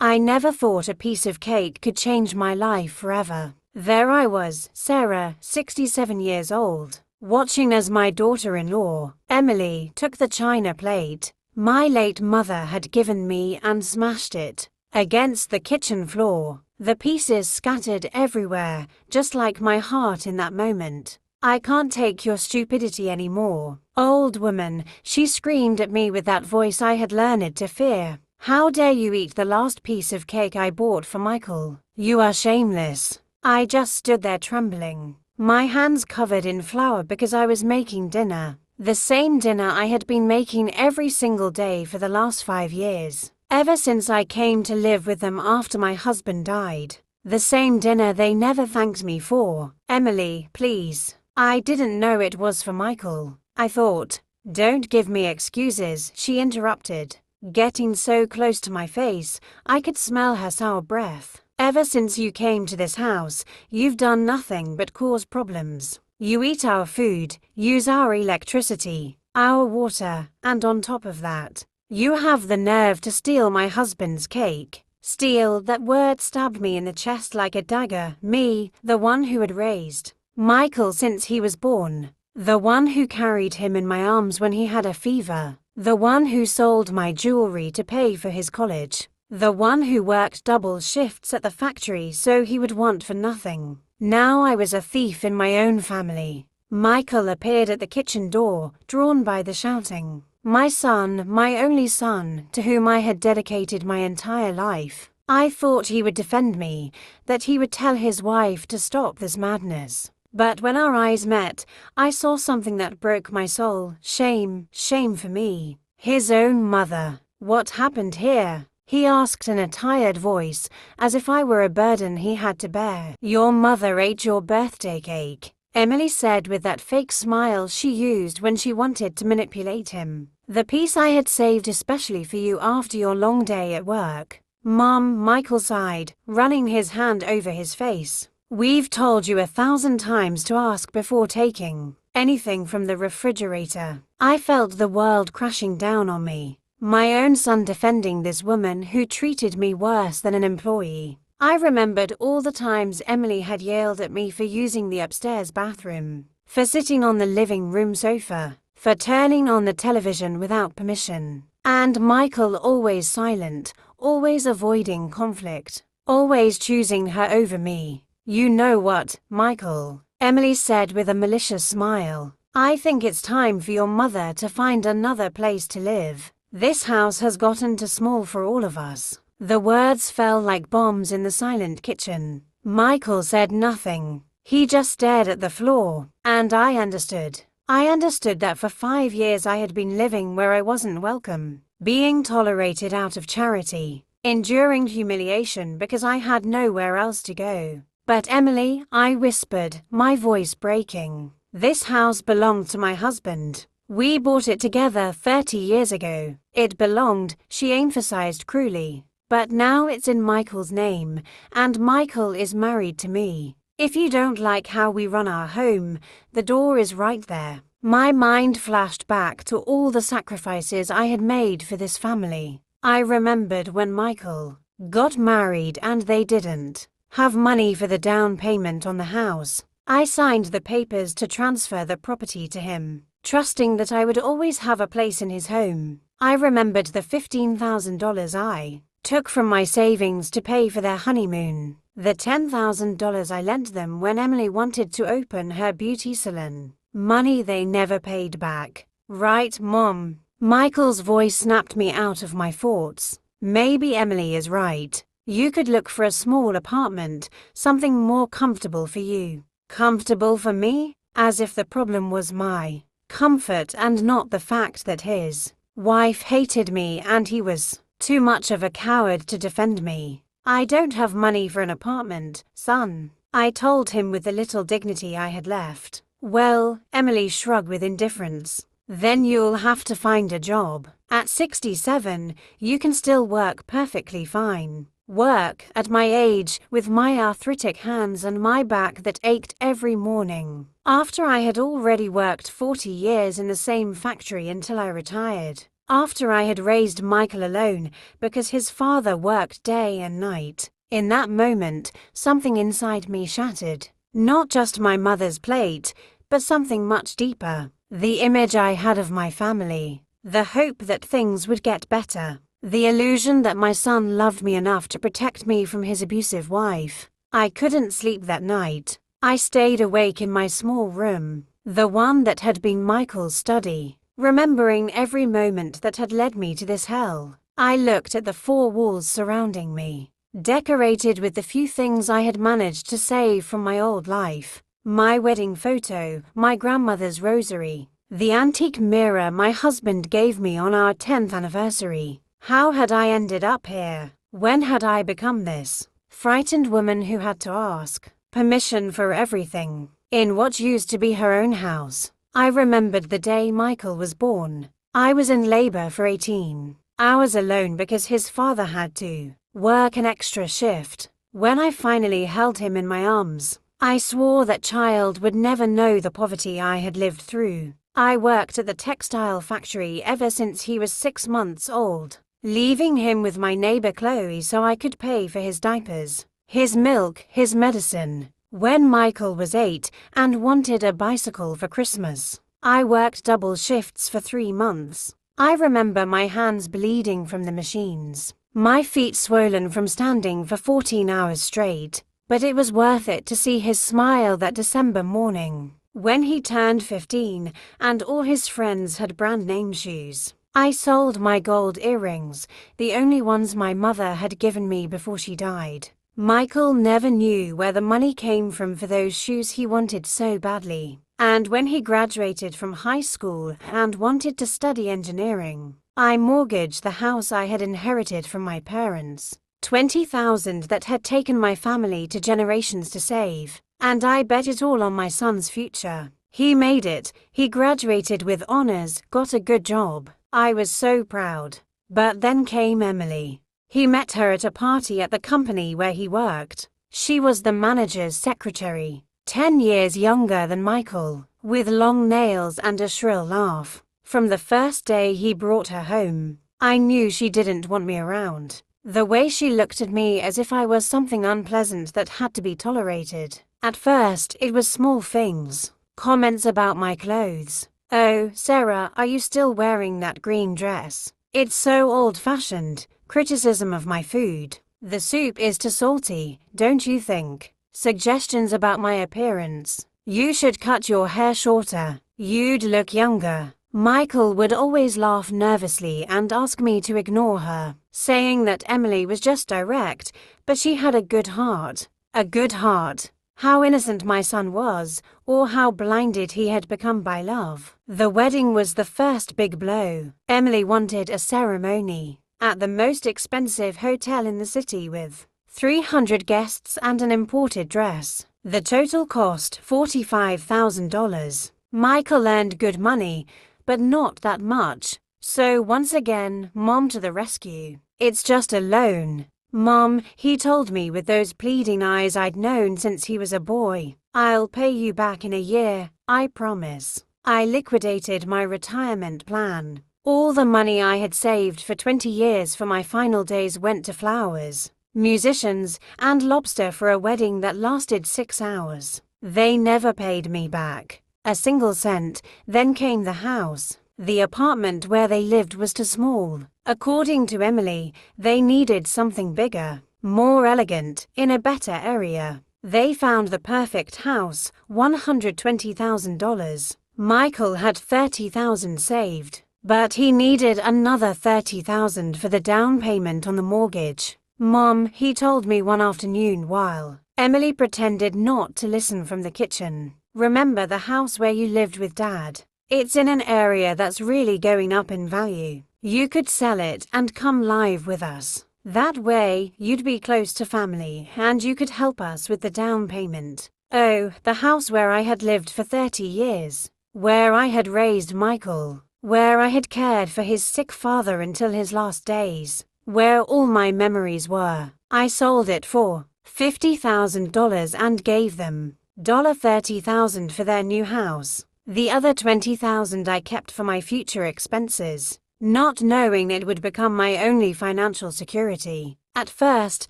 I never thought a piece of cake could change my life forever. There I was, Sarah, 67 years old, watching as my daughter-in-law, Emily, took the china plate my late mother had given me and smashed it against the kitchen floor. The pieces scattered everywhere, just like my heart in that moment. I can't take your stupidity anymore, old woman, she screamed at me with that voice I had learned to fear. How dare you eat the last piece of cake I bought for Michael? You are shameless. I just stood there trembling, my hands covered in flour because I was making dinner. The same dinner I had been making every single day for the last 5 years, ever since I came to live with them after my husband died. The same dinner they never thanked me for. Emily, please. I didn't know it was for Michael. I thought. Don't give me excuses, she interrupted, getting so close to my face, I could smell her sour breath. Ever since you came to this house, you've done nothing but cause problems. You eat our food, use our electricity, our water, and on top of that, you have the nerve to steal my husband's cake. Steal, that word stabbed me in the chest like a dagger. Me, the one who had raised Michael since he was born, the one who carried him in my arms when he had a fever, the one who sold my jewelry to pay for his college, the one who worked double shifts at the factory so he would want for nothing. Now I was a thief in my own family. Michael appeared at the kitchen door, drawn by the shouting. My son, my only son, to whom I had dedicated my entire life. I thought he would defend me, that he would tell his wife to stop this madness. But when our eyes met, I saw something that broke my soul. Shame, shame for me. His own mother. What happened here? He asked in a tired voice, as if I were a burden he had to bear. Your mother ate your birthday cake, Emily said with that fake smile she used when she wanted to manipulate him. The piece I had saved especially for you after your long day at work. Mom, Michael sighed, running his hand over his face. We've told you 1,000 times to ask before taking anything from the refrigerator. I felt the world crashing down on me. My own son defending this woman who treated me worse than an employee. I remembered all the times Emily had yelled at me for using the upstairs bathroom, for sitting on the living room sofa, for turning on the television without permission. And Michael always silent, always avoiding conflict, always choosing her over me. You know what, Michael? Emily said with a malicious smile. I think it's time for your mother to find another place to live. This house has gotten too small for all of us. The words fell like bombs in the silent kitchen. Michael said nothing. He just stared at the floor. And I understood. I understood that for 5 years I had been living where I wasn't welcome, being tolerated out of charity, enduring humiliation because I had nowhere else to go. But Emily, I whispered, my voice breaking, this house belonged to my husband. We bought it together 30 years ago. It belonged, she emphasized cruelly. But now it's in Michael's name, and Michael is married to me. If you don't like how we run our home, the door is right there. My mind flashed back to all the sacrifices I had made for this family. I remembered when Michael got married and they didn't have money for the down payment on the house. I signed the papers to transfer the property to him, trusting that I would always have a place in his home. I remembered the $15,000 I took from my savings to pay for their honeymoon, the $10,000 I lent them when Emily wanted to open her beauty salon, money they never paid back. Right, Mom? Michael's voice snapped me out of my thoughts. Maybe Emily is right. You could look for a small apartment, something more comfortable for you. Comfortable for me? As if the problem was my comfort and not the fact that his wife hated me and he was too much of a coward to defend me. I don't have money for an apartment, son, I told him with the little dignity I had left. Well, Emily shrugged with indifference. Then you'll have to find a job. At 67, you can still work perfectly fine. Work, at my age, with my arthritic hands and my back that ached every morning. After I had already worked 40 years in the same factory until I retired. After I had raised Michael alone because his father worked day and night, in that moment, something inside me shattered. Not just my mother's plate, but something much deeper. The image I had of my family. The hope that things would get better. The illusion that my son loved me enough to protect me from his abusive wife. I couldn't sleep that night. I stayed awake in my small room, the one that had been Michael's study, remembering every moment that had led me to this hell. I looked at the four walls surrounding me, decorated with the few things I had managed to save from my old life. My wedding photo, my grandmother's rosary, the antique mirror my husband gave me on our 10th anniversary. How had I ended up here? When had I become this frightened woman who had to ask permission for everything, in what used to be her own house? I remembered the day Michael was born. I was in labor for 18 hours alone because his father had to work an extra shift. When I finally held him in my arms, I swore that child would never know the poverty I had lived through. I worked at the textile factory ever since he was 6 months old, leaving him with my neighbor Chloe so I could pay for his diapers, his milk, his medicine. When Michael was 8 and wanted a bicycle for Christmas, I worked double shifts for 3 months. I remember my hands bleeding from the machines, my feet swollen from standing for 14 hours straight, but it was worth it to see his smile that December morning, when he turned 15 and all his friends had brand name shoes. I sold my gold earrings, the only ones my mother had given me before she died. Michael never knew where the money came from for those shoes he wanted so badly. And when he graduated from high school and wanted to study engineering, I mortgaged the house I had inherited from my parents, $20,000 that had taken my family to generations to save, and I bet it all on my son's future. He made it. He graduated with honors, got a good job. I was so proud. But then came Emily. He met her at a party at the company where he worked. She was the manager's secretary, 10 years younger than Michael, with long nails and a shrill laugh. From the first day he brought her home, I knew she didn't want me around. The way she looked at me as if I was something unpleasant that had to be tolerated. At first, it was small things. Comments about my clothes. "Oh, Sarah, are you still wearing that green dress? It's so old-fashioned." Criticism of my food. "The soup is too salty, don't you think?" Suggestions about my appearance. "You should cut your hair shorter. You'd look younger." Michael would always laugh nervously and ask me to ignore her, saying that Emily was just direct, but she had a good heart. A good heart. How innocent my son was, or how blinded he had become by love. The wedding was the first big blow. Emily wanted a ceremony at the most expensive hotel in the city with 300 guests and an imported dress. The total cost $45,000. Michael earned good money, but not that much. So once again, Mom to the rescue. "It's just a loan. Mom," he told me with those pleading eyes I'd known since he was a boy. "I'll pay you back in a year, I promise." I liquidated my retirement plan. All the money I had saved for 20 years for my final days went to flowers, musicians, and lobster for a wedding that lasted 6 hours. They never paid me back a single cent. Then came the house. The apartment where they lived was too small. According to Emily, they needed something bigger, more elegant, in a better area. They found the perfect house, $120,000. Michael had $30,000 saved, but he needed another $30,000 for the down payment on the mortgage. "Mom," he told me one afternoon while Emily pretended not to listen from the kitchen, "remember the house where you lived with Dad? It's in an area that's really going up in value. You could sell it and come live with us. That way, you'd be close to family and you could help us with the down payment." Oh, the house where I had lived for 30 years, where I had raised Michael, where I had cared for his sick father until his last days, where all my memories were. I sold it for $50,000 and gave them $30,000 for their new house. The other $20,000 I kept for my future expenses. not knowing it would become my only financial security. At first,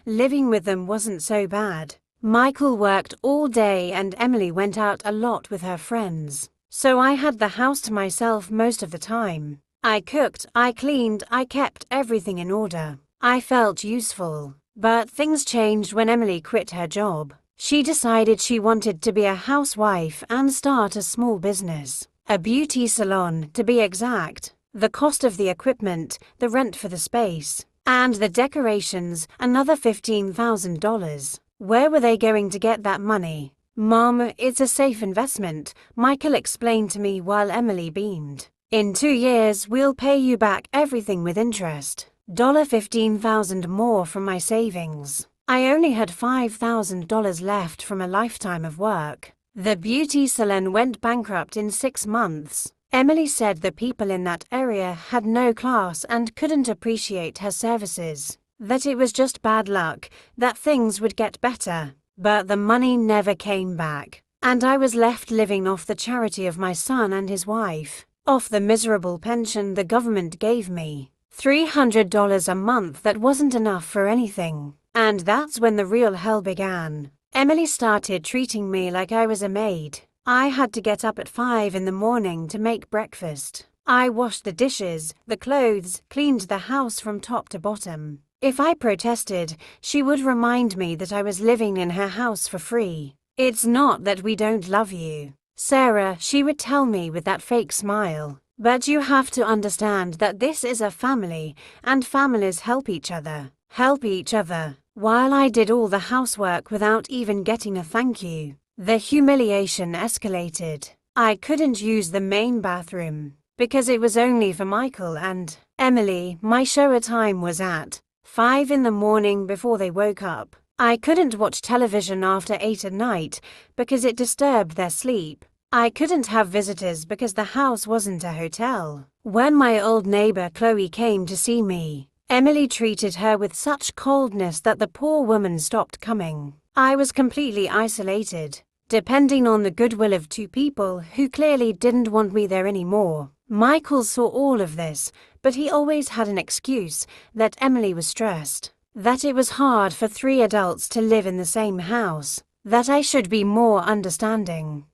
living with them wasn't so bad. Michael worked all day and Emily went out a lot with her friends. So I had the house to myself most of the time. I cooked, I cleaned, I kept everything in order. I felt useful. But things changed when Emily quit her job. She decided she wanted to be a housewife and start a small business. A beauty salon, to be exact. The cost of the equipment, the rent for the space, and the decorations, another $15,000. Where were they going to get that money? Mom, it's a safe investment, Michael explained to me while Emily beamed. In 2 years, we'll pay you back everything with interest. $15,000 more from my savings. I only had $5,000 left from a lifetime of work. The beauty salon went bankrupt in 6 months. Emily said the people in that area had no class and couldn't appreciate her services. That it was just bad luck, that things would get better. But the money never came back, and I was left living off the charity of my son and his wife, off the miserable pension the government gave me. $300 a month that wasn't enough for anything. And that's when the real hell began. Emily started treating me like I was a maid. I had to get up at 5 in the morning to make breakfast. I washed the dishes, the clothes, cleaned the house from top to bottom. If I protested, she would remind me that I was living in her house for free. It's not that we don't love you, Sarah, she would tell me with that fake smile. But you have to understand that this is a family, and families help each other. While I did all the housework without even getting a thank you, the humiliation escalated. I couldn't use the main bathroom, because it was only for Michael and Emily. My shower time was at 5 in the morning before they woke up. I couldn't watch television after 8 at night because it disturbed their sleep. I couldn't have visitors because the house wasn't a hotel. When my old neighbor Chloe came to see me, Emily treated her with such coldness that the poor woman stopped coming. I was completely isolated, depending on the goodwill of 2 people who clearly didn't want me there anymore. Michael saw all of this, but he always had an excuse, that Emily was stressed, that it was hard for 3 adults to live in the same house, that I should be more understanding.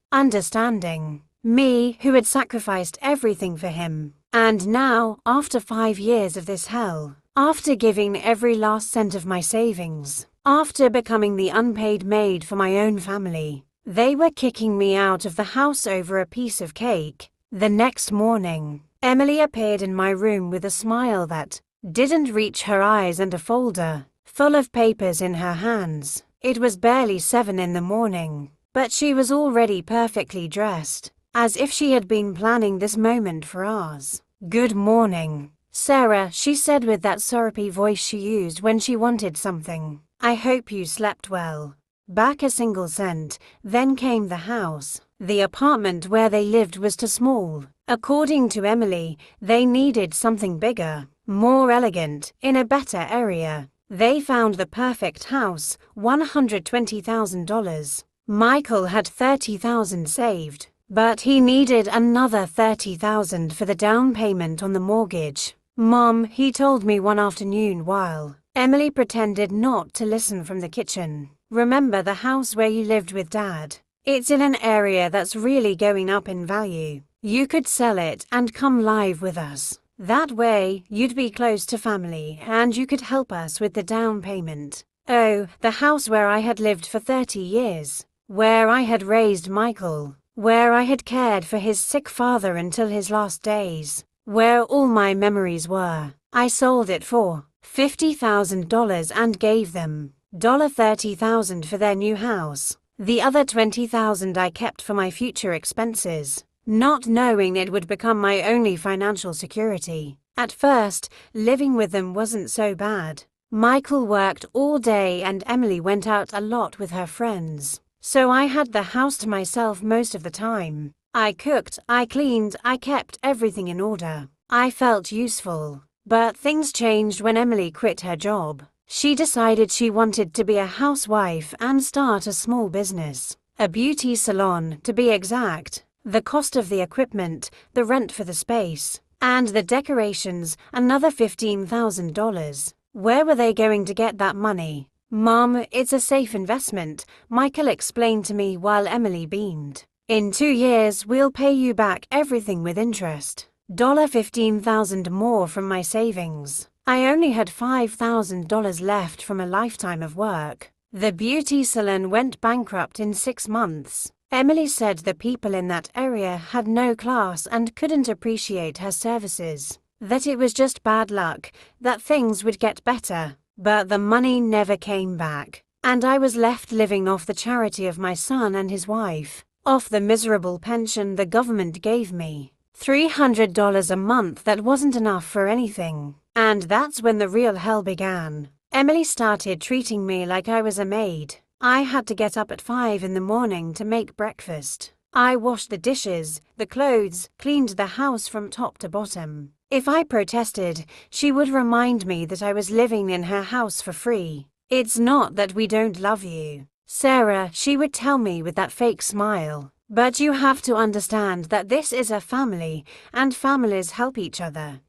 Me, who had sacrificed everything for him. And now, after 5 years of this hell, after giving every last cent of my savings, after becoming the unpaid maid for my own family, they were kicking me out of the house over a piece of cake. The next morning, Emily appeared in my room with a smile that didn't reach her eyes and a folder full of papers in her hands. It was barely 7 in the morning, but she was already perfectly dressed, as if she had been planning this moment for hours. "Good morning, Sarah," she said with that syrupy voice she used when she wanted something. "I hope you slept well." Back a single cent, then came the house. The apartment where they lived was too small. According to Emily, they needed something bigger, more elegant, in a better area. They found the perfect house, $120,000. Michael had $30,000 saved, but he needed another $30,000 for the down payment on the mortgage. "Mom," he told me one afternoon while Emily pretended not to listen from the kitchen, "remember the house where you lived with Dad? It's in an area that's really going up in value. You could sell it and come live with us. That way, you'd be close to family and you could help us with the down payment." Oh, the house where I had lived for 30 years, where I had raised Michael, where I had cared for his sick father until his last days, where all my memories were. I sold it for $50,000 and gave them $30,000 for their new house. The other $20,000 I kept for my future expenses, not knowing it would become my only financial security. At first, living with them wasn't so bad. Michael worked all day and Emily went out a lot with her friends, so I had the house to myself most of the time. I cooked, I cleaned, I kept everything in order. I felt useful. But things changed when Emily quit her job. She decided she wanted to be a housewife and start a small business. A beauty salon, to be exact. The cost of the equipment, the rent for the space, And the decorations, another $15,000. Where were they going to get that money? Mom, it's a safe investment, Michael explained to me while Emily beamed. In 2 years, we'll pay you back everything with interest. $15,000 more from my savings. I only had $5,000 left from a lifetime of work. The beauty salon went bankrupt in 6 months. Emily said the people in that area had no class and couldn't appreciate her services. That it was just bad luck, that things would get better. But the money never came back. And I was left living off the charity of my son and his wife. Off the miserable pension the government gave me. $300 a month that wasn't enough for anything. And that's when the real hell began. Emily started treating me like I was a maid. I had to get up at 5 in the morning to make breakfast. I washed the dishes, the clothes, cleaned the house from top to bottom. If I protested, she would remind me that I was living in her house for free. It's not that we don't love you, Sarah, she would tell me with that fake smile. But you have to understand that this is a family, and families help each other.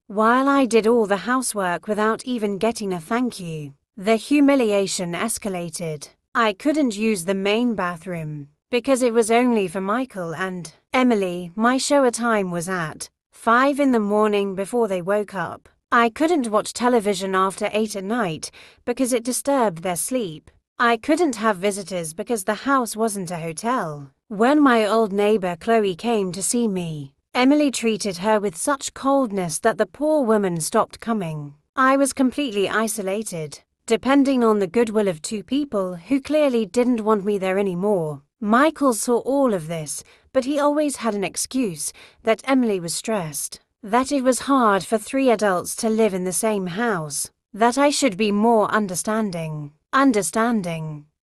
While I did all the housework without even getting a thank you, the humiliation escalated. I couldn't use the main bathroom, because it was only for Michael and Emily. My shower time was at 5 in the morning before they woke up. I couldn't watch television after 8 at night because it disturbed their sleep. I couldn't have visitors because the house wasn't a hotel. When my old neighbor Chloe came to see me, Emily treated her with such coldness that the poor woman stopped coming. I was completely isolated, depending on the goodwill of 2 people who clearly didn't want me there anymore. Michael saw all of this, but he always had an excuse, that Emily was stressed, that it was hard for 3 adults to live in the same house, that I should be more understanding.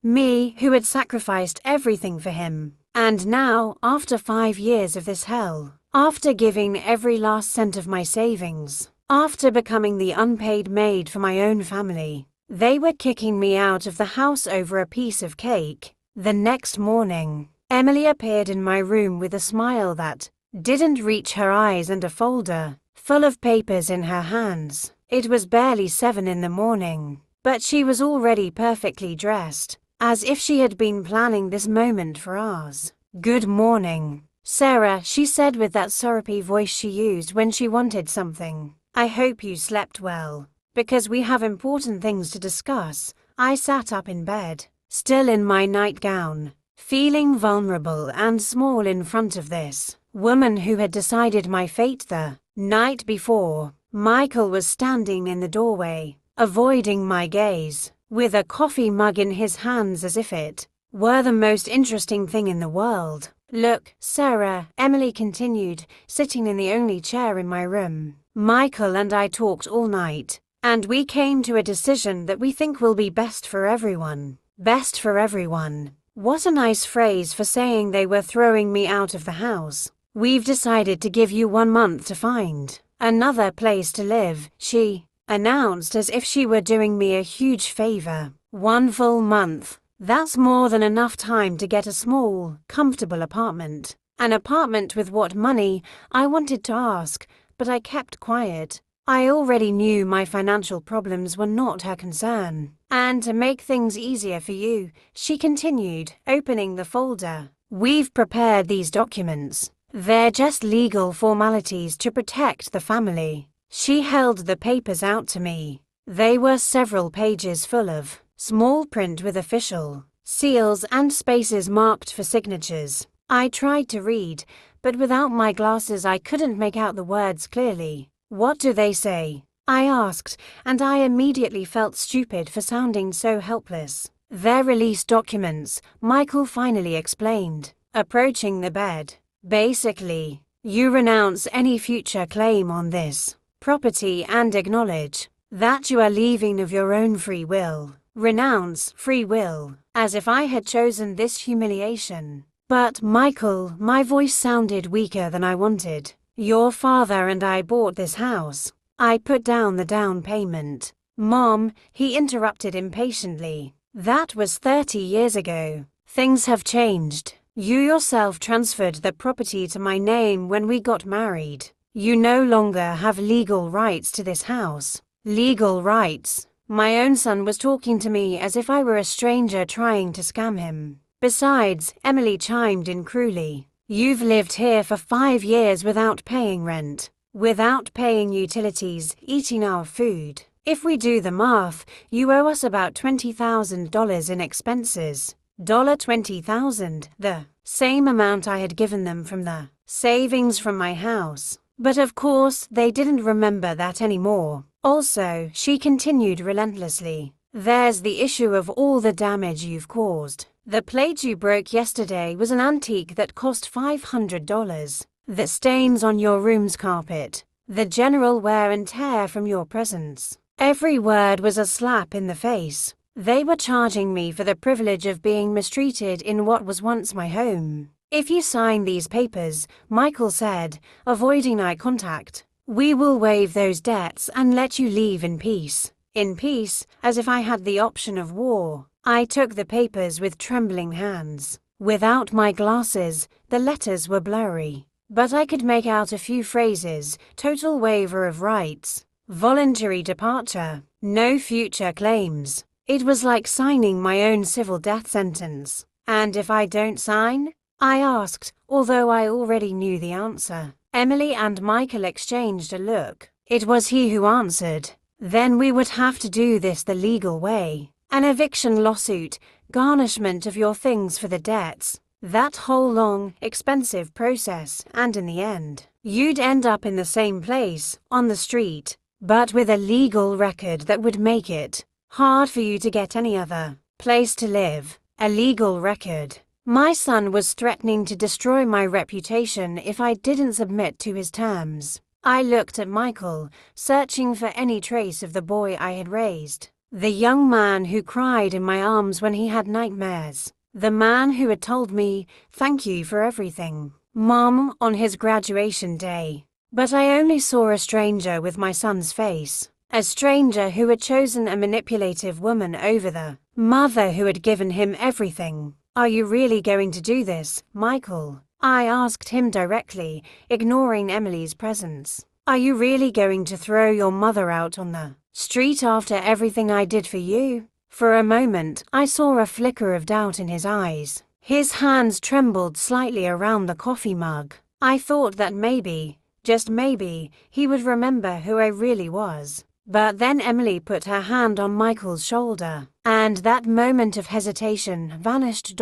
Me, who had sacrificed everything for him. And now, after 5 years of this hell, after giving every last cent of my savings, after becoming the unpaid maid for my own family, they were kicking me out of the house over a piece of cake. The next morning, Emily appeared in my room with a smile that didn't reach her eyes and a folder full of papers in her hands. It was barely 7 in the morning. But she was already perfectly dressed, as if she had been planning this moment for hours. "Good morning, Sarah," she said with that syrupy voice she used when she wanted something. "I hope you slept well, because we have important things to discuss." I sat up in bed, still in my nightgown, feeling vulnerable and small in front of this woman who had decided my fate the night before. Michael was standing in the doorway, avoiding my gaze, with a coffee mug in his hands as if it were the most interesting thing in the world. "Look, Sarah," Emily continued, sitting in the only chair in my room. "Michael and I talked all night, and we came to a decision that we think will be best for everyone." Best for everyone. What a nice phrase for saying they were throwing me out of the house. "We've decided to give you 1 month to find another place to live," she announced as if she were doing me a huge favor. 1 full month. That's more than enough time to get a small, comfortable apartment. An apartment with what money, I wanted to ask, but I kept quiet. I already knew my financial problems were not her concern. "And to make things easier for you," she continued, opening the folder, "we've prepared these documents. They're just legal formalities to protect the family." She held the papers out to me. They were several pages full of small print with official seals and spaces marked for signatures. I tried to read, but without my glasses I couldn't make out the words clearly. "What do they say?" I asked, and I immediately felt stupid for sounding so helpless. "They're release documents," Michael finally explained, approaching the bed. "Basically, you renounce any future claim on this property and acknowledge that you are leaving of your own free will." Renounce free will, as if I had chosen this humiliation. "But Michael," my voice sounded weaker than I wanted. "Your father and I bought this house. I put down the down payment." "Mom," he interrupted impatiently. "That was 30 years ago. Things have changed. You yourself transferred the property to my name when we got married. You no longer have legal rights to this house. Legal rights? My own son was talking to me as if I were a stranger trying to scam him. Besides, Emily chimed in cruelly, you've lived here for 5 years without paying rent, without paying utilities, eating our food. If we do the math, you owe us about $20,000 in expenses. $20,000, the same amount I had given them from the savings from my house. But of course, they didn't remember that anymore. Also, she continued relentlessly, there's the issue of all the damage you've caused. The plate you broke yesterday was an antique that cost $500. The stains on your room's carpet. The general wear and tear from your presence. Every word was a slap in the face. They were charging me for the privilege of being mistreated in what was once my home. If you sign these papers, Michael said, avoiding eye contact, we will waive those debts and let you leave in peace. In peace, as if I had the option of war. I took the papers with trembling hands. Without my glasses, the letters were blurry. But I could make out a few phrases, total waiver of rights, voluntary departure, no future claims. It was like signing my own civil death sentence. And if I don't sign? I asked, although I already knew the answer. Emily and Michael exchanged a look. It was he who answered. Then we would have to do this the legal way. An eviction lawsuit, garnishment of your things for the debts. That whole long, expensive process, and in the end, you'd end up in the same place, on the street, but with a legal record that would make it hard for you to get any other place to live. A legal record. My son was threatening to destroy my reputation if I didn't submit to his terms. I looked at Michael, searching for any trace of the boy I had raised. The young man who cried in my arms when he had nightmares. The man who had told me, thank you for everything, Mom, on his graduation day. But I only saw a stranger with my son's face. A stranger who had chosen a manipulative woman over the mother who had given him everything. Are you really going to do this, Michael? I asked him directly, ignoring Emily's presence. Are you really going to throw your mother out on the street after everything I did for you? For a moment, I saw a flicker of doubt in his eyes. His hands trembled slightly around the coffee mug. I thought that maybe, just maybe, he would remember who I really was. But then Emily put her hand on Michael's shoulder, and that moment of hesitation vanished.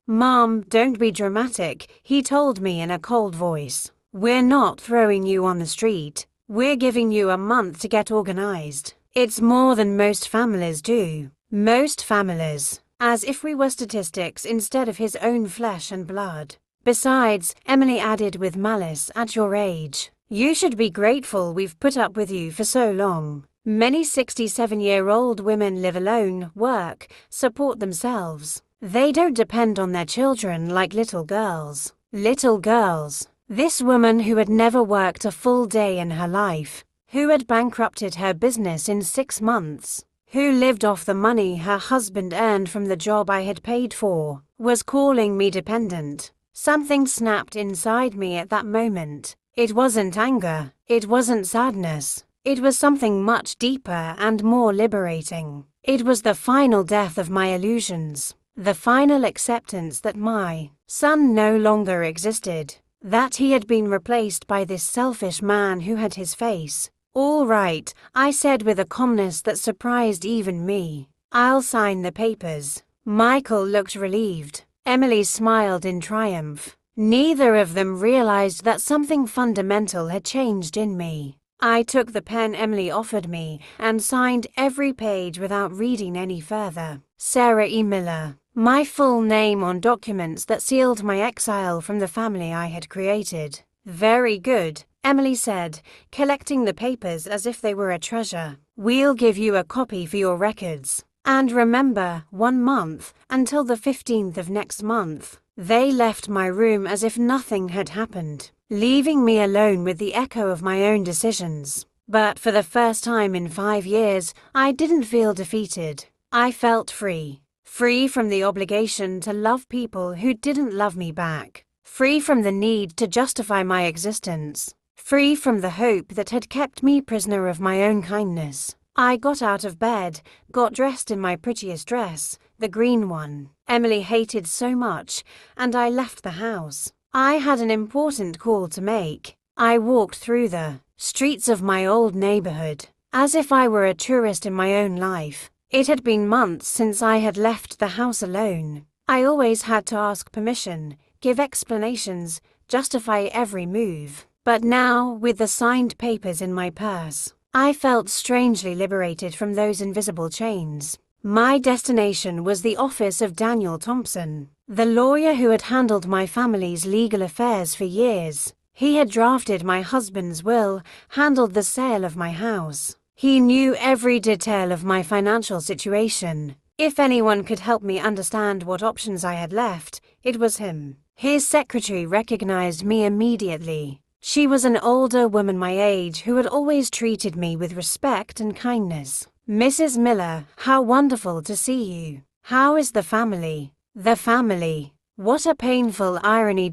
Mom, don't be dramatic, he told me in a cold voice. We're not throwing you on the street. We're giving you a month to get organized. It's more than most families do. Most families. As if we were statistics instead of his own flesh and blood. Besides, Emily added with malice, at your age, you should be grateful we've put up with you for so long. Many 67-year-old women live alone, work, support themselves. They don't depend on their children like little girls. Little girls. This woman who had never worked a full day in her life, who had bankrupted her business in 6 months, who lived off the money her husband earned from the job I had paid for, was calling me dependent. Something snapped inside me at that moment. It wasn't anger, it wasn't sadness, it was something much deeper and more liberating. It was the final death of my illusions, the final acceptance that my son no longer existed, that he had been replaced by this selfish man who had his face. All right, I said with a calmness that surprised even me. I'll sign the papers. Michael looked relieved. Emily smiled in triumph. Neither of them realized that something fundamental had changed in me. I took the pen Emily offered me and signed every page without reading any further. Sarah E. Miller. My full name on documents that sealed my exile from the family I had created. Very good, Emily said, collecting the papers as if they were a treasure. We'll give you a copy for your records. And remember, 1 month, until the 15th of next month. They left my room as if nothing had happened, leaving me alone with the echo of my own decisions. But for the first time in 5 years, I didn't feel defeated. I felt free. Free from the obligation to love people who didn't love me back. Free from the need to justify my existence. Free from the hope that had kept me prisoner of my own kindness. I got out of bed, got dressed in my prettiest dress, the green one Emily hated so much, and I left the house. I had an important call to make. I walked through the streets of my old neighborhood, as if I were a tourist in my own life. It had been months since I had left the house alone. I always had to ask permission, give explanations, justify every move. But now, with the signed papers in my purse, I felt strangely liberated from those invisible chains. My destination was the office of Daniel Thompson, the lawyer who had handled my family's legal affairs for years. He had drafted my husband's will, handled the sale of my house. He knew every detail of my financial situation. If anyone could help me understand what options I had left, it was him. His secretary recognized me immediately. She was an older woman my age who had always treated me with respect and kindness. "Mrs. Miller, how wonderful to see you. How is the family?" The family. What a painful irony.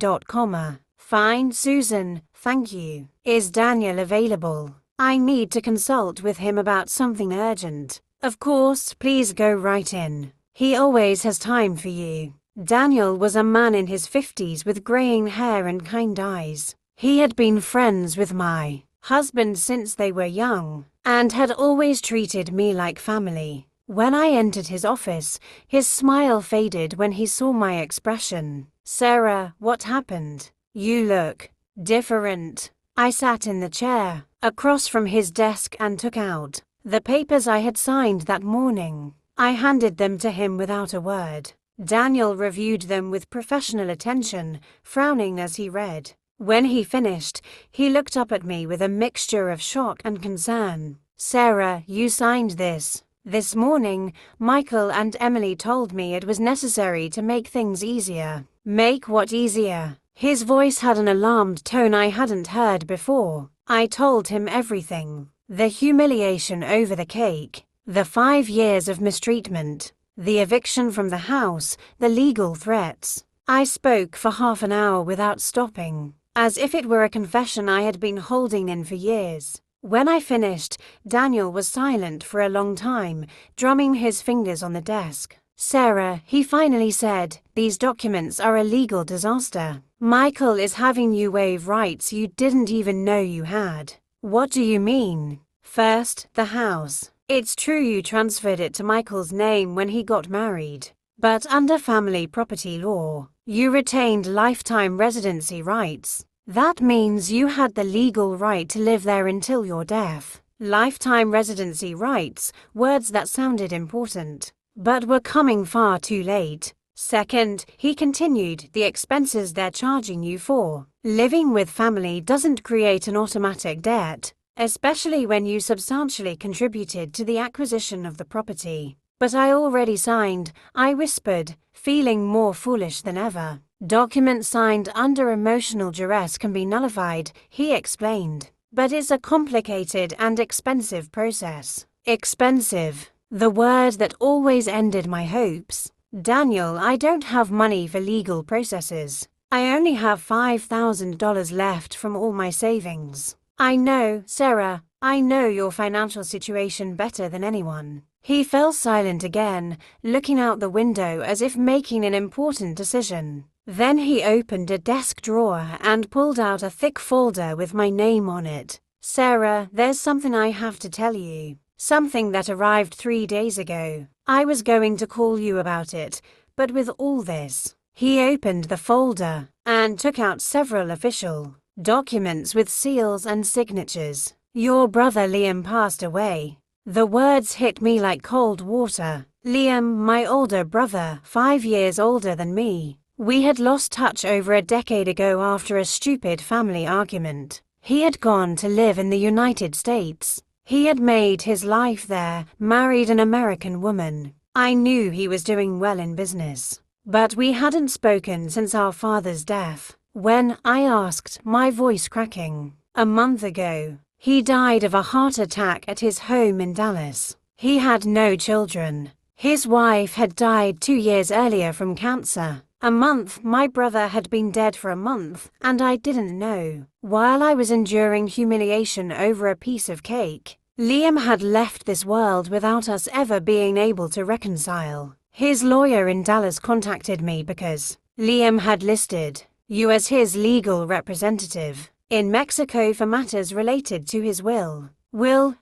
Fine, Susan, thank you. Is Daniel available? I need to consult with him about something urgent. Of course, please go right in. He always has time for you. Daniel was a man in his 50s with graying hair and kind eyes. He had been friends with my husband since they were young, and had always treated me like family. When I entered his office, his smile faded when he saw my expression. "Sarah, what happened? You look different." I sat in the chair across from his desk and took out the papers I had signed that morning. I handed them to him without a word. Daniel reviewed them with professional attention, frowning as he read. When he finished, he looked up at me with a mixture of shock and concern. "Sarah, you signed this. This morning, Michael and Emily told me it was necessary to make things easier." "Make what easier?" His voice had an alarmed tone I hadn't heard before. I told him everything. The humiliation over the cake, the 5 years of mistreatment, the eviction from the house, the legal threats. I spoke for half an hour without stopping, as if it were a confession I had been holding in for years. When I finished, Daniel was silent for a long time, drumming his fingers on the desk. "Sarah," he finally said, "these documents are a legal disaster. Michael is having you waive rights you didn't even know you had." "What do you mean?" "First, the house. It's true you transferred it to Michael's name when he got married. But under family property law, you retained lifetime residency rights. That means you had the legal right to live there until your death. Lifetime residency rights, words that sounded important, but were coming far too late. Second," he continued, "the expenses they're charging you for. Living with family doesn't create an automatic debt, especially when you substantially contributed to the acquisition of the property." "But I already signed," I whispered, feeling more foolish than ever. "Documents signed under emotional duress can be nullified," he explained. "But it's a complicated and expensive process." Expensive. The word that always ended my hopes. "Daniel, I don't have money for legal processes. I only have $5,000 left from all my savings." "I know, Sarah, I know your financial situation better than anyone." He fell silent again, looking out the window as if making an important decision. Then he opened a desk drawer and pulled out a thick folder with my name on it. "Sarah, there's something I have to tell you. Something that arrived 3 days ago. I was going to call you about it, but with all this..." He opened the folder and took out several official documents with seals and signatures. "Your brother Liam passed away." The words hit me like cold water. Liam, my older brother, 5 years older than me. We had lost touch over a decade ago after a stupid family argument. He had gone to live in the United States. He had made his life there, married an American woman. I knew he was doing well in business. But we hadn't spoken since our father's death. When I asked, my voice cracking, "A month ago." He died of a heart attack at his home in Dallas. He had no children. His wife had died 2 years earlier from cancer. A month, my brother had been dead for a month, and I didn't know. While I was enduring humiliation over a piece of cake, Liam had left this world without us ever being able to reconcile. His lawyer in Dallas contacted me because Liam had listed you as his legal representative in Mexico for matters related to his will.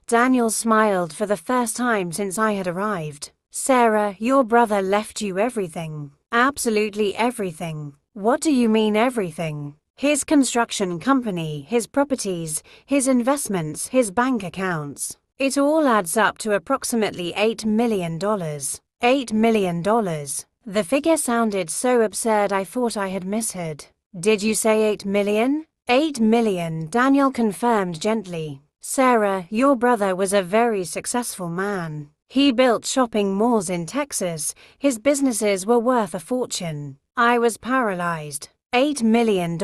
Daniel smiled for the first time since I had arrived. Sarah, your brother left you everything. Absolutely everything. What do you mean everything? His construction company, his properties, his investments, his bank accounts. It all adds up to approximately $8 million. $8 million. The figure sounded so absurd I thought I had misheard. Did you say 8 million? 8 million, Daniel confirmed gently. Sarah, your brother was a very successful man. He built shopping malls in Texas. His businesses were worth a fortune. I was paralyzed. $8 million.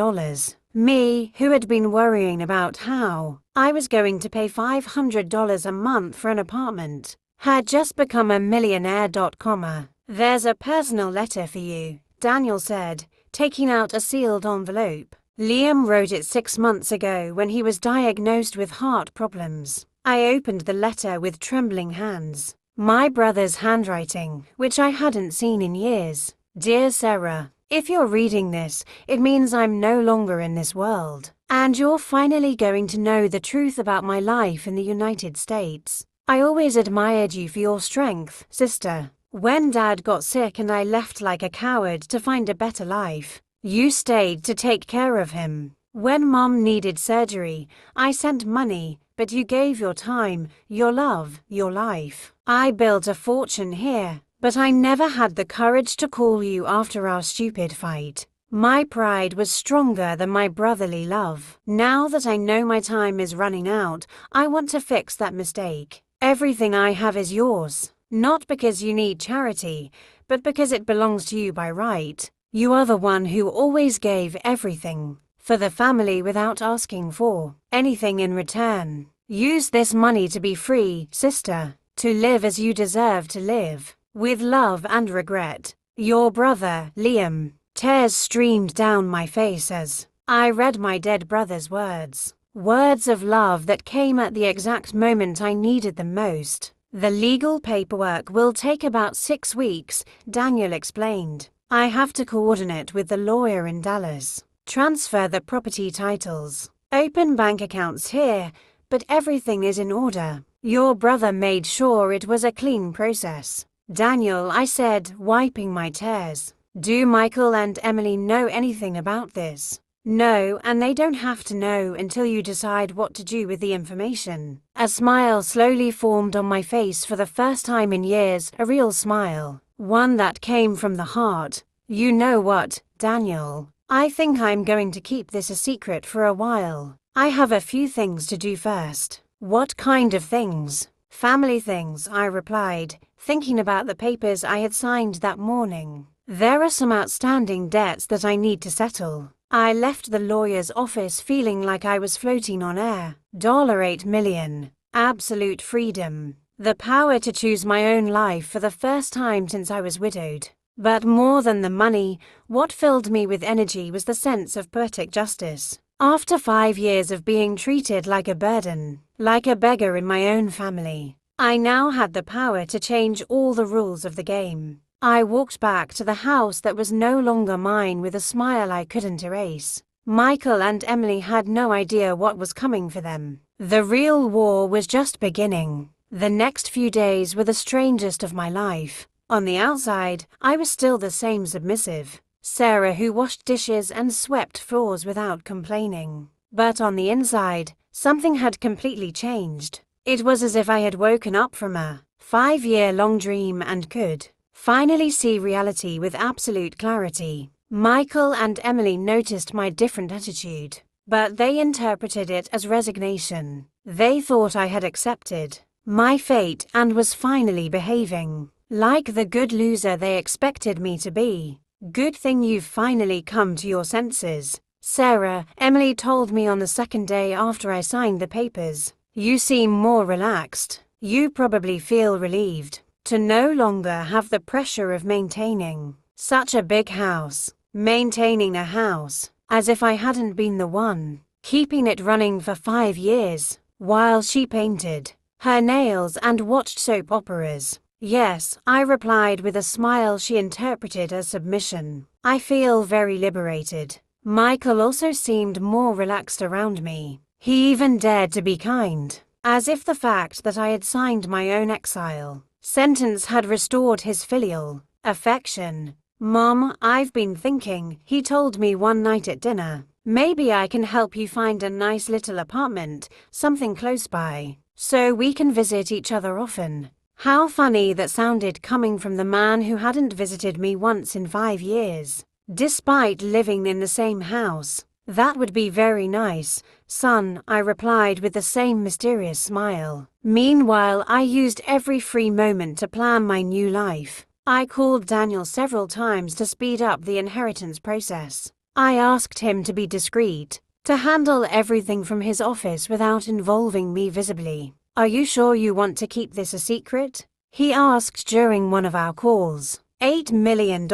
Me, who had been worrying about how I was going to pay $500 a month for an apartment, had just become a millionaire. There's a personal letter for you, Daniel said, taking out a sealed envelope. Liam wrote it 6 months ago when he was diagnosed with heart problems. I opened the letter with trembling hands. My brother's handwriting, which I hadn't seen in years. Dear Sarah, if you're reading this, it means I'm no longer in this world, and you're finally going to know the truth about my life in the United States. I always admired you for your strength, sister. When Dad got sick and I left like a coward to find a better life, you stayed to take care of him. When Mom needed surgery, I sent money, but you gave your time, your love, your life. I built a fortune here, but I never had the courage to call you after our stupid fight. My pride was stronger than my brotherly love. Now that I know my time is running out, I want to fix that mistake. Everything I have is yours, not because you need charity, but because it belongs to you by right. You are the one who always gave everything for the family without asking for anything in return. Use this money to be free, sister, to live as you deserve to live, with love and regret. Your brother, Liam. Tears streamed down my face as I read my dead brother's words. Words of love that came at the exact moment I needed them most. The legal paperwork will take about 6 weeks, Daniel explained. I have to coordinate with the lawyer in Dallas. Transfer the property titles. Open bank accounts here, but everything is in order. Your brother made sure it was a clean process. Daniel, I said, wiping my tears. Do Michael and Emily know anything about this? No, and they don't have to know until you decide what to do with the information. A smile slowly formed on my face for the first time in years, a real smile. One that came from the heart. You know what, Daniel? I think I'm going to keep this a secret for a while. I have a few things to do first. What kind of things? Family things, I replied, thinking about the papers I had signed that morning. There are some outstanding debts that I need to settle. I left the lawyer's office feeling like I was floating on air. $8 million. Absolute freedom. The power to choose my own life for the first time since I was widowed. But more than the money, what filled me with energy was the sense of poetic justice. After 5 years of being treated like a burden, like a beggar in my own family, I now had the power to change all the rules of the game. I walked back to the house that was no longer mine with a smile I couldn't erase. Michael and Emily had no idea what was coming for them. The real war was just beginning. The next few days were the strangest of my life. On the outside, I was still the same submissive Sarah who washed dishes and swept floors without complaining. But on the inside, something had completely changed. It was as if I had woken up from a 5-year-long dream and could finally see reality with absolute clarity. Michael and Emily noticed my different attitude, but they interpreted it as resignation. They thought I had accepted my fate and was finally behaving like the good loser they expected me to be. Good thing you've finally come to your senses, Sarah, Emily told me on the second day after I signed the papers. You seem more relaxed. You probably feel relieved. To no longer have the pressure of maintaining such a big house, maintaining a house, as if I hadn't been the one, keeping it running for 5 years, while she painted her nails and watched soap operas. Yes, I replied with a smile she interpreted as submission. I feel very liberated. Michael also seemed more relaxed around me. He even dared to be kind, as if the fact that I had signed my own exile sentence had restored his filial affection. "Mom, I've been thinking," he told me one night at dinner. "Maybe I can help you find a nice little apartment, something close by, so we can visit each other often." How funny that sounded coming from the man who hadn't visited me once in 5 years. Despite living in the same house. "That would be very nice, son," I replied with the same mysterious smile. Meanwhile, I used every free moment to plan my new life. I called Daniel several times to speed up the inheritance process. I asked him to be discreet, to handle everything from his office without involving me visibly. "Are you sure you want to keep this a secret?" he asked during one of our calls. $8 million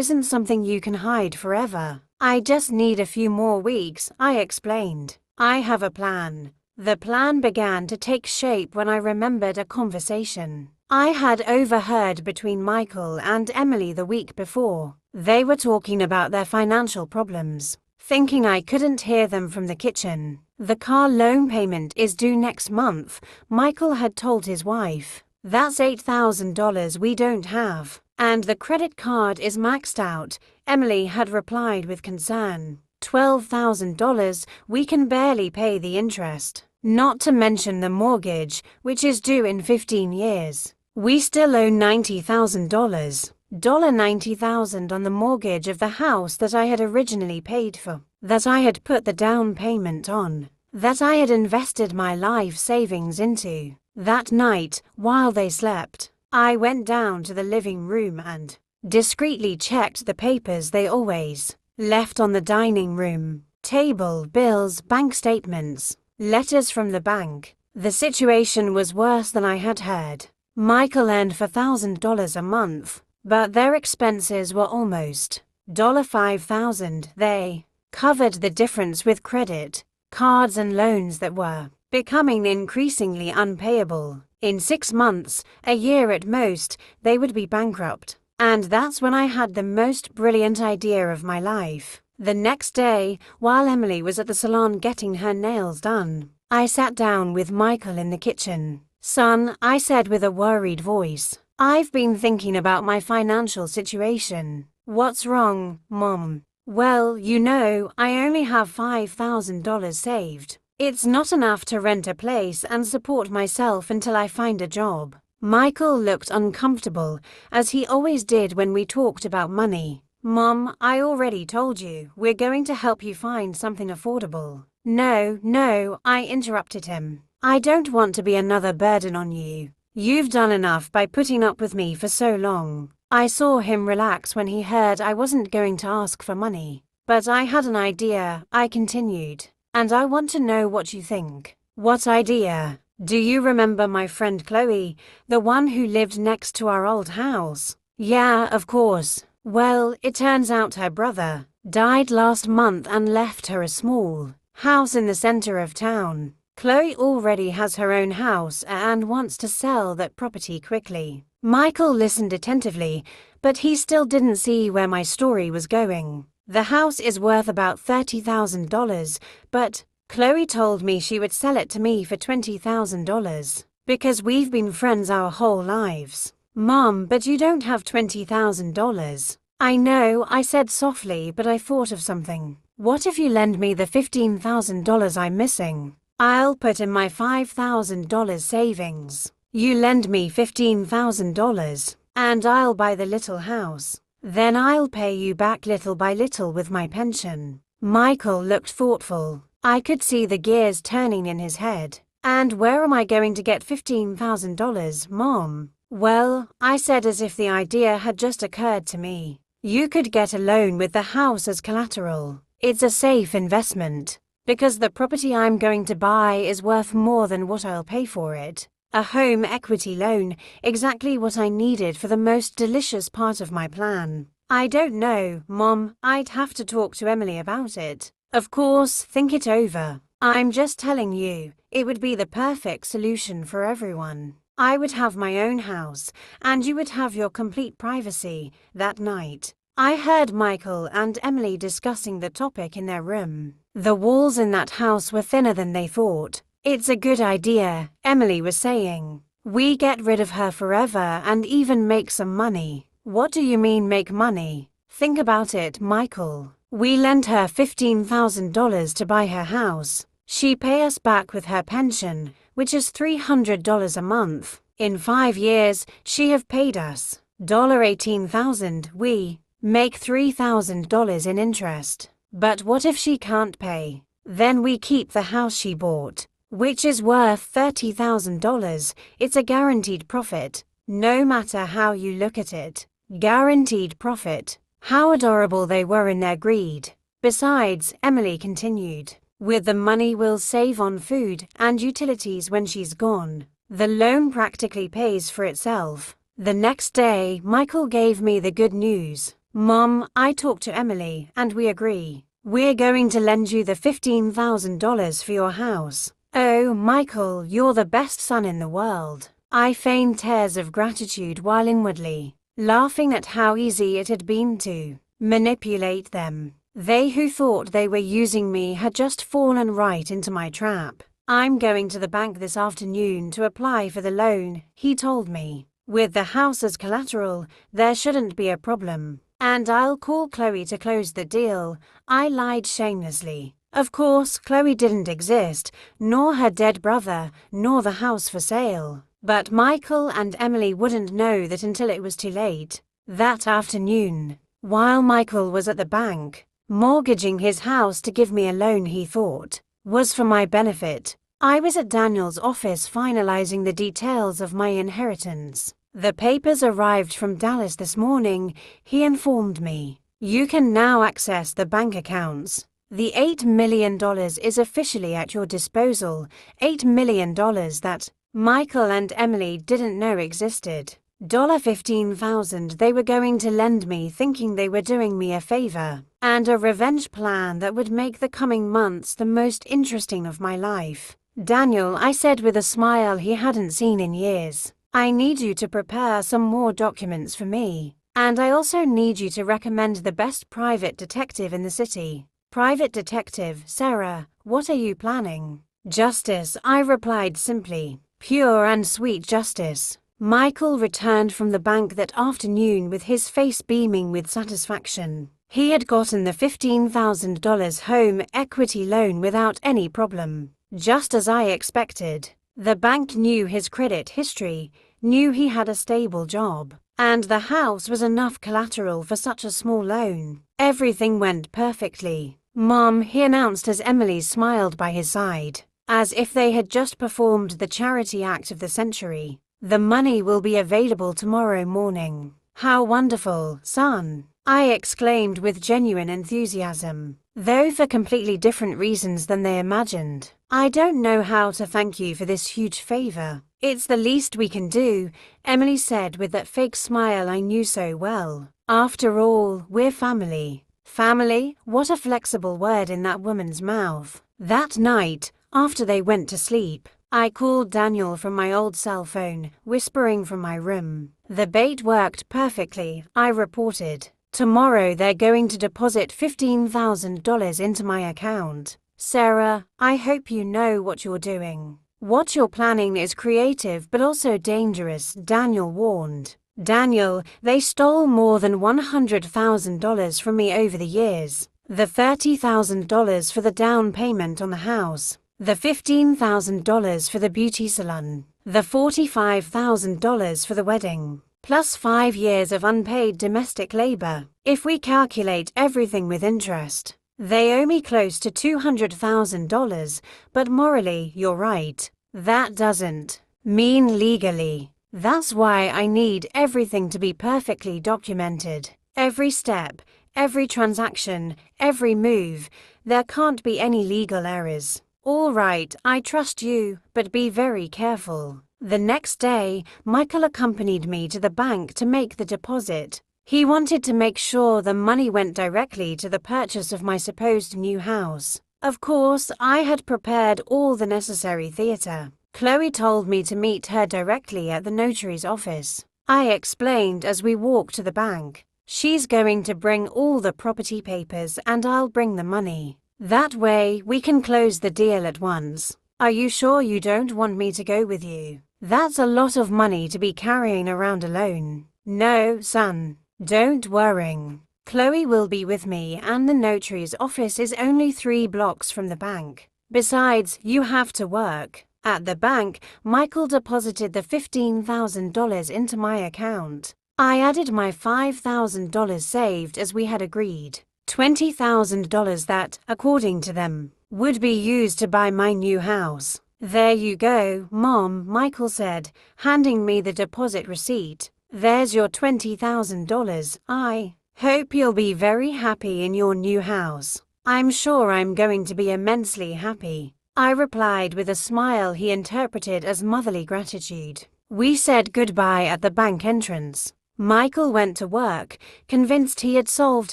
isn't something you can hide forever. "I just need a few more weeks," I explained. "I have a plan." The plan began to take shape when I remembered a conversation I had overheard between Michael and Emily the week before. They were talking about their financial problems. Thinking I couldn't hear them from the kitchen. "The car loan payment is due next month," Michael had told his wife. "That's $8,000 we don't have. And the credit card is maxed out," Emily had replied with concern. $12,000, we can barely pay the interest. Not to mention the mortgage, which is due in 15 years. We still owe $90,000. $90,000 on the mortgage of the house that I had originally paid for, that I had put the down payment on, that I had invested my life savings into. That night, while they slept, I went down to the living room and discreetly checked the papers they always left on the dining room table: bills, bank statements, letters from the bank. The situation was worse than I had heard. Michael earned $4,000 a month, but their expenses were almost $5,000. They covered the difference with credit cards and loans that were becoming increasingly unpayable. In 6 months, a year at most, they would be bankrupt. And that's when I had the most brilliant idea of my life. The next day, while Emily was at the salon getting her nails done, I sat down with Michael in the kitchen. "Son," I said with a worried voice, "I've been thinking about my financial situation." "What's wrong, Mom?" "Well, you know, I only have $5,000 saved. It's not enough to rent a place and support myself until I find a job." Michael looked uncomfortable, as he always did when we talked about money. "Mom, I already told you, we're going to help you find something affordable." No, I interrupted him. "I don't want to be another burden on you. You've done enough by putting up with me for so long." I saw him relax when he heard I wasn't going to ask for money. "But I had an idea," I continued, "and I want to know what you think." "What idea?" "Do you remember my friend Chloe, the one who lived next to our old house?" "Yeah, of course. Well, it turns out her brother died last month and left her a small house in the center of town. Chloe already has her own house and wants to sell that property quickly." Michael listened attentively, but he still didn't see where my story was going. "The house is worth about $30,000, but Chloe told me she would sell it to me for $20,000, because we've been friends our whole lives." "Mom, but you don't have $20,000. "I know," I said softly, but I thought of something. "What if you lend me the $15,000 I'm missing? I'll put in my $5,000 savings. You lend me $15,000, and I'll buy the little house. Then I'll pay you back little by little with my pension." Michael looked thoughtful. I could see the gears turning in his head. "And where am I going to get $15,000, Mom?" "Well," I said as if the idea had just occurred to me, "you could get a loan with the house as collateral. It's a safe investment, because the property I'm going to buy is worth more than what I'll pay for it. A home equity loan, exactly what I needed for the most delicious part of my plan. I don't know, Mom, I'd have to talk to Emily about it. Of course, think it over. I'm just telling you, it would be the perfect solution for everyone. I would have my own house, and you would have your complete privacy. That night, I heard Michael and Emily discussing the topic in their room. The walls in that house were thinner than they thought. It's a good idea, Emily was saying. We get rid of her forever and even make some money. What do you mean make money? Think about it, Michael. We lend her $15,000 to buy her house. She pay us back with her pension, which is $300 a month. In 5 years, she have paid us $18,000. We make $3,000 in interest. But what if she can't pay? Then we keep the house she bought, which is worth $30,000. It's a guaranteed profit. No matter how you look at it. Guaranteed profit. How adorable they were in their greed. Besides, Emily continued, with the money we'll save on food and utilities when she's gone, the loan practically pays for itself. The next day, Michael gave me the good news. Mom, I talked to Emily and we agree. We're going to lend you the $15,000 for your house. Oh, Michael, you're the best son in the world. I feigned tears of gratitude while inwardly laughing at how easy it had been to manipulate them. They who thought they were using me had just fallen right into my trap. I'm going to the bank this afternoon to apply for the loan, he told me. With the house as collateral, there shouldn't be a problem. And I'll call Chloe to close the deal. I lied shamelessly. Of course, Chloe didn't exist, nor her dead brother, nor the house for sale. But Michael and Emily wouldn't know that until it was too late. That afternoon, while Michael was at the bank, mortgaging his house to give me a loan he thought was for my benefit, I was at Daniel's office finalizing the details of my inheritance. The papers arrived from Dallas this morning, he informed me. You can now access the bank accounts. The $8 million is officially at your disposal. $8 million that Michael and Emily didn't know existed. $15,000 they were going to lend me, thinking they were doing me a favor, and a revenge plan that would make the coming months the most interesting of my life. Daniel, I said with a smile he hadn't seen in years, I need you to prepare some more documents for me. And I also need you to recommend the best private detective in the city. Private detective, Sarah, what are you planning? Justice, I replied simply. Pure and sweet justice. Michael returned from the bank that afternoon with his face beaming with satisfaction. He had gotten the $15,000 home equity loan without any problem. Just as I expected. The bank knew his credit history, knew he had a stable job, and the house was enough collateral for such a small loan. Everything went perfectly. Mom, he announced as Emily smiled by his side, as if they had just performed the charity act of the century. The money will be available tomorrow morning. How wonderful, son, I exclaimed with genuine enthusiasm, though for completely different reasons than they imagined. I don't know how to thank you for this huge favor. It's the least we can do, Emily said with that fake smile I knew so well. After all, we're family. Family? What a flexible word in that woman's mouth. That night, after they went to sleep, I called Daniel from my old cell phone, whispering from my room. The bait worked perfectly, I reported. Tomorrow they're going to deposit $15,000 into my account. Sarah, I hope you know what you're doing. What you're planning is creative but also dangerous, Daniel warned. Daniel, they stole more than $100,000 from me over the years. The $30,000 for the down payment on the house. The $15,000 for the beauty salon. The $45,000 for the wedding. Plus 5 years of unpaid domestic labor. If we calculate everything with interest, they owe me close to $200,000, but morally, you're right. That doesn't mean legally. That's why I need everything to be perfectly documented. Every step, every transaction, every move. There can't be any legal errors. All right, I trust you, but be very careful. The next day, Michael accompanied me to the bank to make the deposit. He wanted to make sure the money went directly to the purchase of my supposed new house. Of course, I had prepared all the necessary theatre. Chloe told me to meet her directly at the notary's office. I explained as we walked to the bank. She's going to bring all the property papers and I'll bring the money. That way, we can close the deal at once. Are you sure you don't want me to go with you? That's a lot of money to be carrying around alone. No, son. Don't worry. Chloe will be with me and the notary's office is only 3 blocks from the bank. Besides, you have to work. At the bank, Michael deposited the $15,000 into my account. I added my $5,000 saved as we had agreed. $20,000 that, according to them, would be used to buy my new house. There you go, Mom, Michael said, handing me the deposit receipt. There's your $20,000. I hope you'll be very happy in your new house. I'm sure I'm going to be immensely happy, I replied with a smile he interpreted as motherly gratitude. We said goodbye at the bank entrance. Michael went to work, convinced he had solved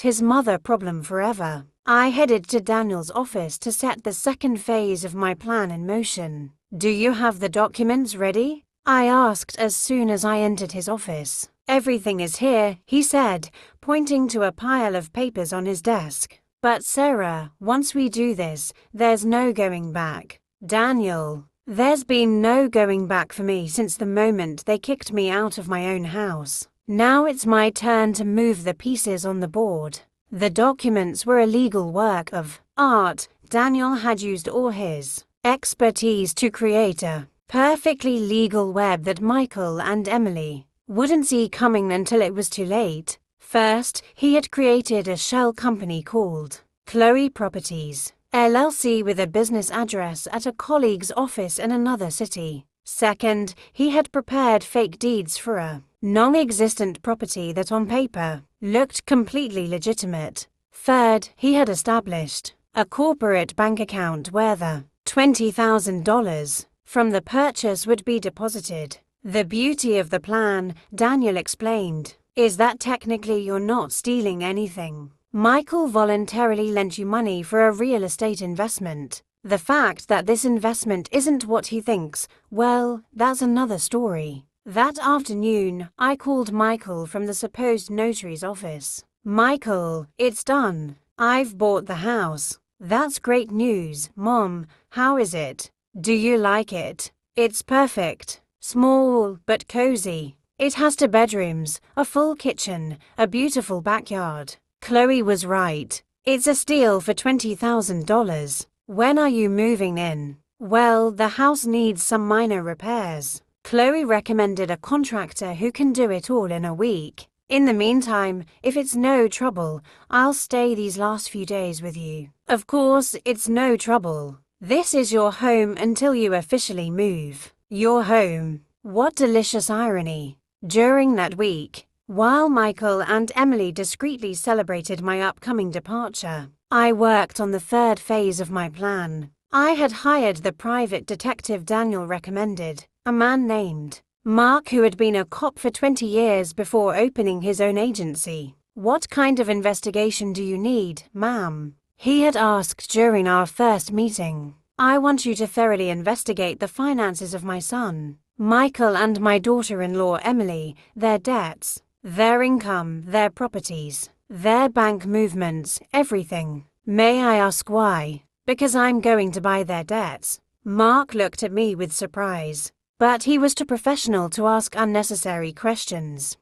his mother problem forever. I headed to Daniel's office to set the second phase of my plan in motion. Do you have the documents ready? I asked as soon as I entered his office. Everything is here, he said, pointing to a pile of papers on his desk. But Sarah, once we do this, there's no going back. Daniel, there's been no going back for me since the moment they kicked me out of my own house. Now it's my turn to move the pieces on the board. The documents were a legal work of art. Daniel had used all his expertise to create a perfectly legal web that Michael and Emily wouldn't see coming until it was too late. First, he had created a shell company called Chloe Properties, LLC with a business address at a colleague's office in another city. Second, he had prepared fake deeds for a non-existent property that on paper looked completely legitimate. Third, he had established a corporate bank account where the $20,000 from the purchase would be deposited. The beauty of the plan, Daniel explained, is that technically you're not stealing anything. Michael voluntarily lent you money for a real estate investment. The fact that this investment isn't what he thinks, well, that's another story. That afternoon, I called Michael from the supposed notary's office. Michael, it's done. I've bought the house. That's great news, Mom. How is it? Do you like it? It's perfect. Small, but cozy. It has 2 bedrooms, a full kitchen, a beautiful backyard. Chloe was right. It's a steal for $20,000. When are you moving in? Well, the house needs some minor repairs. Chloe recommended a contractor who can do it all in a week. In the meantime, if it's no trouble, I'll stay these last few days with you. Of course, it's no trouble. This is your home until you officially move. Your home. What delicious irony. During that week, while Michael and Emily discreetly celebrated my upcoming departure, I worked on the third phase of my plan. I had hired the private detective Daniel recommended, a man named Mark who had been a cop for 20 years before opening his own agency. What kind of investigation do you need, ma'am? He had asked during our first meeting. I want you to thoroughly investigate the finances of my son, Michael, and my daughter-in-law Emily, their debts, their income, their properties, their bank movements, everything. May I ask why? Because I'm going to buy their debts. Mark looked at me with surprise, but he was too professional to ask unnecessary questions.